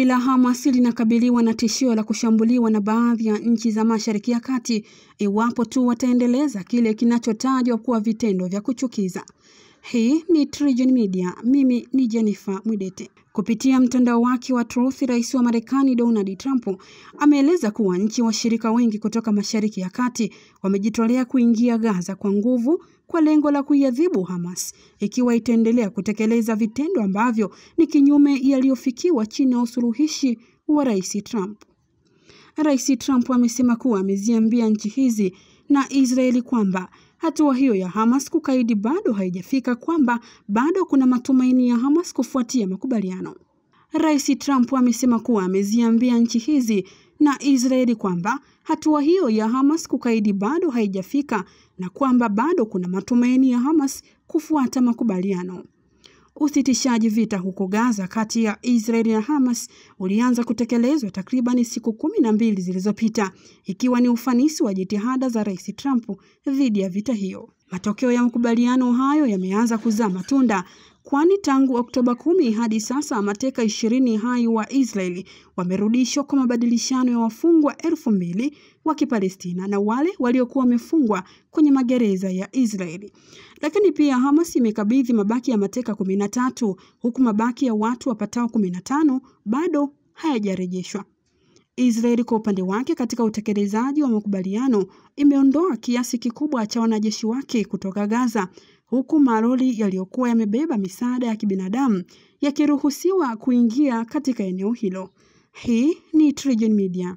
Kundi la Hamas linakabiliwa na tishio la kushambuliwa na baadhi ya nchi za Mashariki ya Kati iwapo tu wataendeleza kile kinachotajwa kuwa vitendo vya kuchukiza. Hii ni TriGen Media. Mimi ni Jennifer Mwidete. Kupitia mtandao wake wa Truth, Rais wa Marekani Donald Trump ameeleza kuwa nchi washirika wengi kutoka Mashariki ya Kati wamejitolea kuingia Gaza kwa nguvu kwa lengo la kuiadhibu Hamas ikiwa itaendelea kutekeleza vitendo ambavyo ni kinyume yaliyofikiwa chini ya usuluhishi wa Rais Trump. Rais Trump amesema kuwa ameziambia nchi hizi na Israeli kwamba hatua hiyo ya Hamas kukaidi bado haijafika, kwamba bado kuna matumaini ya Hamas kufuatia makubaliano. Rais Trump amesema kuwa ameziambia nchi hizi na Israeli kwamba hatua hiyo ya Hamas kukaidi bado haijafika na kwamba bado kuna matumaini ya Hamas kufuata makubaliano. Usitishaji vita huko Gaza kati ya Israeli na Hamas ulianza kutekelezwa takriban siku 12 zilizopita, ikiwa ni ufanisi wa jitihada za Rais Trump dhidi ya vita hiyo. Matokeo ya makubaliano hayo yameanza kuzaa matunda, kwani tangu Oktoba 10 hadi sasa mateka 20 hai wa Israeli wamerudishwa kwa mabadilishano ya wafungwa 2,000 wa Kipalestina na wale waliokuwa wamefungwa kwenye magereza ya Israeli. Lakini pia Hamas imekabidhi mabaki ya mateka 13 huku mabaki ya watu wapatao 15 bado hayajarejeshwa. Israeli kwa upande wake, katika utekelezaji wa makubaliano, imeondoa kiasi kikubwa cha wanajeshi wake kutoka Gaza, huku malori yaliyokuwa yamebeba misaada ya kibinadamu yakiruhusiwa kuingia katika eneo hilo. Hii ni TriGen Media.